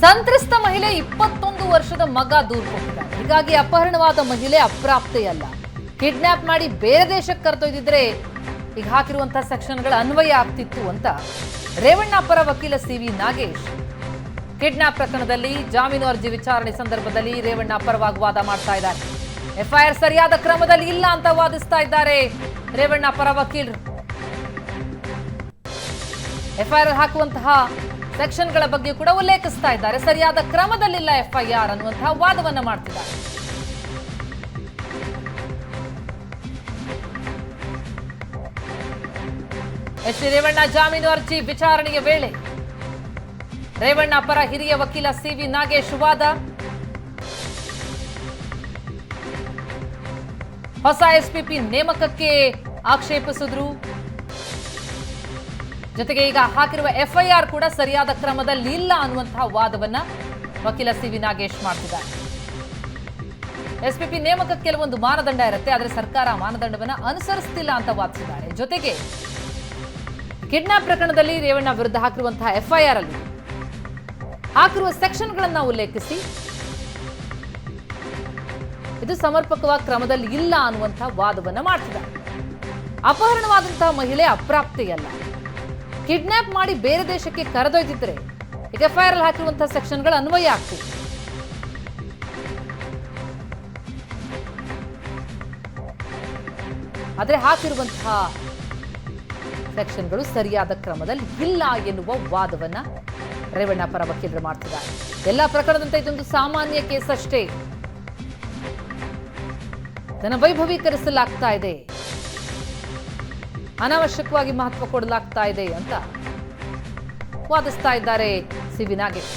ಸಂತ್ರಸ್ತ ಮಹಿಳೆ 21 ವರ್ಷದ ಮಗ ದೂರು ಕೊಟ್ಟಿದ್ದಾರೆ. ಹೀಗಾಗಿ ಅಪಹರಣವಾದ ಮಹಿಳೆ ಅಪ್ರಾಪ್ತೆಯಲ್ಲ, ಕಿಡ್ನಾಪ್ ಮಾಡಿ ಬೇರೆ ದೇಶಕ್ಕೆ ಕರೆದೊಯ್ದಿದ್ರೆ ಈಗ ಹಾಕಿರುವಂತಹ ಸೆಕ್ಷನ್ಗಳ ಅನ್ವಯ ಆಗ್ತಿತ್ತು ಅಂತ ರೇವಣ್ಣ ಪರ ವಕೀಲ ಸಿವಿ ನಾಗೇಶ್ ಕಿಡ್ನಾಪ್ ಪ್ರಕರಣದಲ್ಲಿ ಜಾಮೀನು ಅರ್ಜಿ ವಿಚಾರಣೆ ಸಂದರ್ಭದಲ್ಲಿ ರೇವಣ್ಣ ಪರವಾಗಿ ವಾದ ಮಾಡ್ತಾ ಇದ್ದಾರೆ. ಎಫ್ಐಆರ್ ಸರಿಯಾದ ಕ್ರಮದಲ್ಲಿ ಇಲ್ಲ ಅಂತ ವಾದಿಸ್ತಾ ಇದ್ದಾರೆ ರೇವಣ್ಣ ಪರ ವಕೀಲರು. ಎಫ್ಐಆರ್ ಹಾಕುವಂತಹ ಸೆಕ್ಷನ್ಗಳ ಬಗ್ಗೆ ಕೂಡ ಉಲ್ಲೇಖಿಸ್ತಾ ಇದ್ದಾರೆ. ಸರಿಯಾದ ಕ್ರಮದಲ್ಲಿಲ್ಲ ಎಫ್ಐಆರ್ ಅನ್ನುವಂತಹ ವಾದವನ್ನ ಮಾಡ್ತಿದ್ದಾರೆ. ಎಚ್ ಡಿ ರೇವಣ್ಣ ಜಾಮೀನು ಅರ್ಜಿ ವಿಚಾರಣೆಯ ವೇಳೆ ರೇವಣ್ಣ ಪರ ಹಿರಿಯ ವಕೀಲ ಸಿವಿ ನಾಗೇಶ್ ವಾದ. ಹೊಸ ಎಸ್ಪಿಪಿ ನೇಮಕಕ್ಕೆ ಆಕ್ಷೇಪಿಸಿದ್ರು. ಜೊತೆಗೆ ಈಗ ಹಾಕಿರುವ ಎಫ್ಐಆರ್ ಕೂಡ ಸರಿಯಾದ ಕ್ರಮದಲ್ಲಿ ಇಲ್ಲ ಅನ್ನುವಂತಹ ವಾದವನ್ನ ವಕೀಲ ಸಿವಿ ನಾಗೇಶ್ ಮಾಡ್ತಿದ್ದಾರೆ. ಎಸ್ಪಿಪಿ ನೇಮಕಕ್ಕೆ ಕೆಲವೊಂದು ಮಾನದಂಡ ಇರುತ್ತೆ, ಆದರೆ ಸರ್ಕಾರ ಮಾನದಂಡವನ್ನ ಅನುಸರಿಸುತ್ತಿಲ್ಲ ಅಂತ ವಾದಿಸಿದ್ದಾರೆ. ಜೊತೆಗೆ ಕಿಡ್ನಾಪ್ ಪ್ರಕರಣದಲ್ಲಿ ರೇವಣ್ಣ ವಿರುದ್ಧ ಹಾಕಿರುವಂತಹ ಎಫ್ಐಆರ್ ಅಲ್ಲಿ ಹಾಕಿರುವ ಸೆಕ್ಷನ್ಗಳನ್ನ ಉಲ್ಲೇಖಿಸಿ ಇದು ಸಮರ್ಪಕವಾದ ಕ್ರಮದಲ್ಲಿ ಇಲ್ಲ ಅನ್ನುವಂತಹ ವಾದವನ್ನ ಮಾಡ್ತಿದ್ದಾರೆ. ಅಪಹರಣವಾದಂತಹ ಮಹಿಳೆ ಅಪ್ರಾಪ್ತೆಯಲ್ಲ, ಕಿಡ್ನಾಪ್ ಮಾಡಿ ಬೇರೆ ದೇಶಕ್ಕೆ ಕರೆದೊಯ್ದಿದ್ರೆ ಈಗ ಎಫ್ಐಆರ್ ಅಲ್ಲಿ ಹಾಕಿರುವಂತಹ ಸೆಕ್ಷನ್ಗಳು ಅನ್ವಯ ಆಗ್ತಿತ್ತು. ಆದರೆ ಹಾಕಿರುವಂತಹ ಸೆಕ್ಷನ್ಗಳು ಸರಿಯಾದ ಕ್ರಮದಲ್ಲಿ ಇಲ್ಲ ಎನ್ನುವ ವಾದವನ್ನ ರೇವಣ್ಣ ಪರ ವಕೀಲರು ಮಾಡ್ತಿದ್ದಾರೆ. ಎಲ್ಲ ಪ್ರಕರಣದಂತೆ ಇದೊಂದು ಸಾಮಾನ್ಯ ಕೇಸ್ ಅಷ್ಟೇ, ಇದನ್ನು ವೈಭವೀಕರಿಸಲಾಗ್ತಾ ಇದೆ, ಅನಾವಶ್ಯಕವಾಗಿ ಮಹತ್ವ ಕೊಡಲಾಗ್ತಾ ಇದೆ ಅಂತ ವಾದಿಸ್ತಾ ಇದ್ದಾರೆ ಸಿವಿ ನಾಗೇಶ್.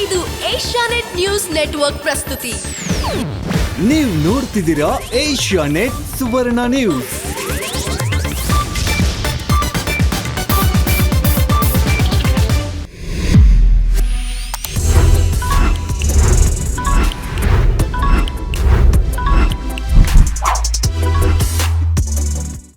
ಇದು ಏಷ್ಯಾನೆಟ್ ನ್ಯೂಸ್ ನೆಟ್ವರ್ಕ್ ಪ್ರಸ್ತುತಿ. ನೀವು ನೋಡ್ತಿದ್ದೀರಾ ಏಷ್ಯಾನೆಟ್ ಸುವರ್ಣ ನ್ಯೂಸ್.